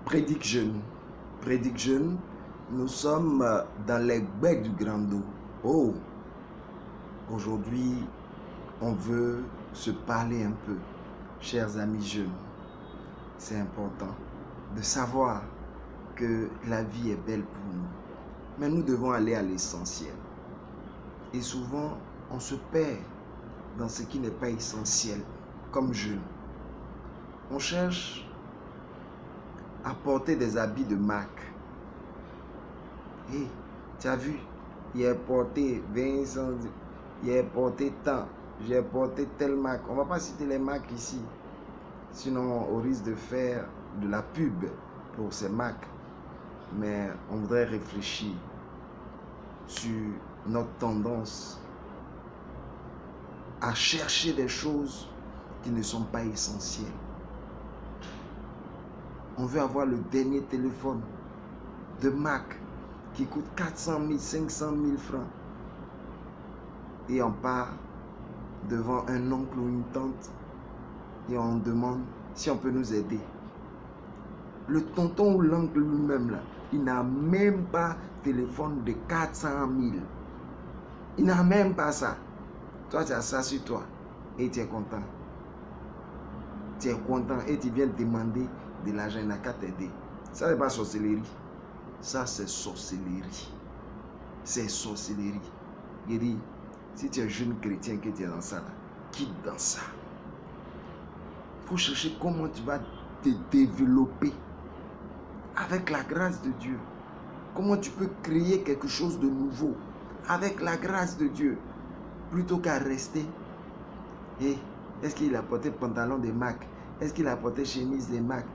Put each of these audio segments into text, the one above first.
Prédique jeune. Prédique jeune. Nous sommes dans les baies du Grand Dos. Oh! Aujourd'hui, on veut se parler un peu. Chers amis jeunes, c'est important de savoir que la vie est belle pour nous. Mais nous devons aller à l'essentiel. Et souvent, on se perd dans ce qui n'est pas essentiel, comme jeunes. On cherche à porter des habits de marque. Et tu as vu, il a porté 20 ans, il a porté tant, j'ai porté telle marque. On ne va pas citer les marques ici, sinon on risque de faire de la pub pour ces marques. Mais on voudrait réfléchir sur notre tendance à chercher des choses qui ne sont pas essentielles. On veut avoir le dernier téléphone de marque qui coûte 400 000, 500 000 francs. Et on part devant un oncle ou une tante et on demande si on peut nous aider. Le tonton ou l'oncle lui-même, là, il n'a même pas téléphone de 400 000. Il n'a même pas ça. Toi, tu as ça sur toi et tu es content. Tu es content et tu viens demander de l'argent, il n'a qu'à t'aider. Ça, n'est pas sorcellerie. Ça, c'est sorcellerie. C'est sorcellerie. Il dit, si tu es jeune chrétien que tu es dans ça, là, quitte dans ça. Il faut chercher comment tu vas te développer avec la grâce de Dieu. Comment tu peux créer quelque chose de nouveau avec la grâce de Dieu plutôt qu'à rester. Et est-ce qu'il a porté pantalon de marque? Est-ce qu'il a porté chemise de marque?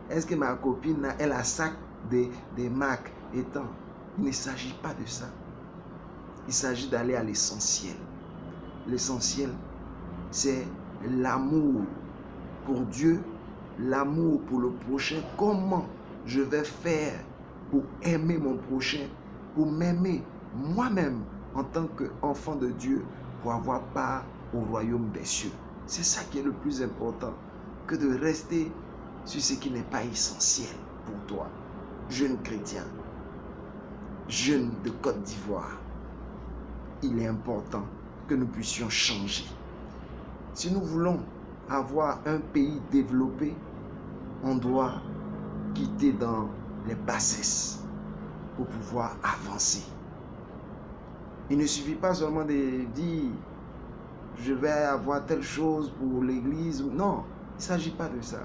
Est-ce que ma copine, elle a sac des marques et tant? Il ne s'agit pas de ça. Il s'agit d'aller à l'essentiel. L'essentiel, c'est l'amour pour Dieu, l'amour pour le prochain. Comment je vais faire pour aimer mon prochain, pour m'aimer moi-même en tant qu'enfant de Dieu, pour avoir part au royaume des cieux. C'est ça qui est le plus important que de rester sur ce qui n'est pas essentiel pour toi, jeune chrétien, jeune de Côte d'Ivoire. Il est important que nous puissions changer. Si nous voulons avoir un pays développé, on doit quitter dans les bassesses pour pouvoir avancer. Il ne suffit pas seulement de dire je vais avoir telle chose pour l'église. Non, il ne s'agit pas de ça.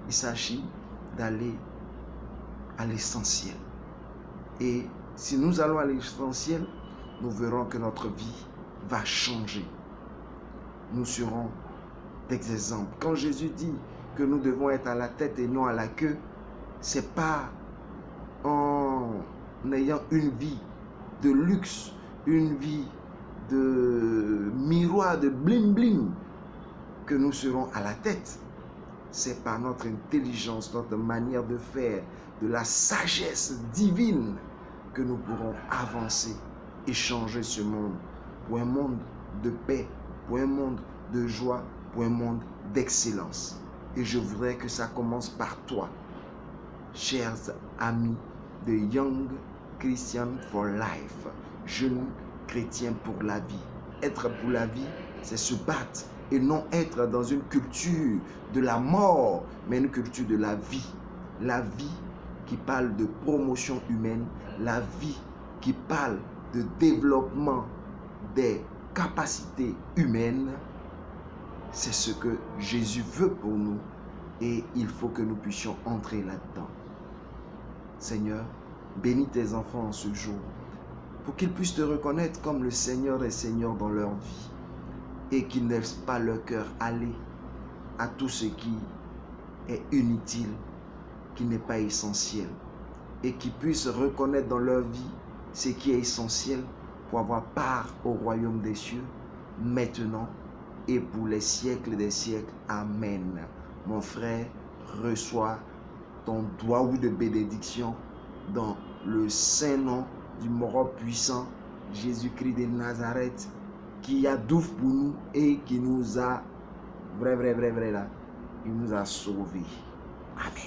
Il s'agit d'aller à l'essentiel. Et si nous allons à l'essentiel, nous verrons que notre vie va changer. Nous serons des exemples. Quand Jésus dit que nous devons être à la tête et non à la queue, ce n'est pas en ayant une vie de luxe, une vie de miroir, de bling bling, que nous serons à la tête. C'est par notre intelligence, notre manière de faire, de la sagesse divine que nous pourrons avancer et changer ce monde pour un monde de paix, pour un monde de joie, pour un monde d'excellence. Et je voudrais que ça commence par toi, chers amis de Young Christian for Life, jeunes chrétiens pour la vie. Être pour la vie, c'est se battre et non être dans une culture de la mort, mais une culture de la vie. La vie qui parle de promotion humaine, la vie qui parle de développement des capacités humaines. C'est ce que Jésus veut pour nous et il faut que nous puissions entrer là-dedans. Seigneur, bénis tes enfants en ce jour pour qu'ils puissent te reconnaître comme le Seigneur et Seigneur dans leur vie et qu'ils ne laissent pas leur cœur aller à tout ce qui est inutile, qui n'est pas essentiel et qu'ils puissent reconnaître dans leur vie ce qui est essentiel pour avoir part au royaume des cieux maintenant et pour les siècles des siècles. Amen. Mon frère, reçois ton doigt de bénédiction dans le saint nom du mort puissant, Jésus-Christ de Nazareth, qui a doué pour nous et qui nous a, vrai là, il nous a sauvés. Amen.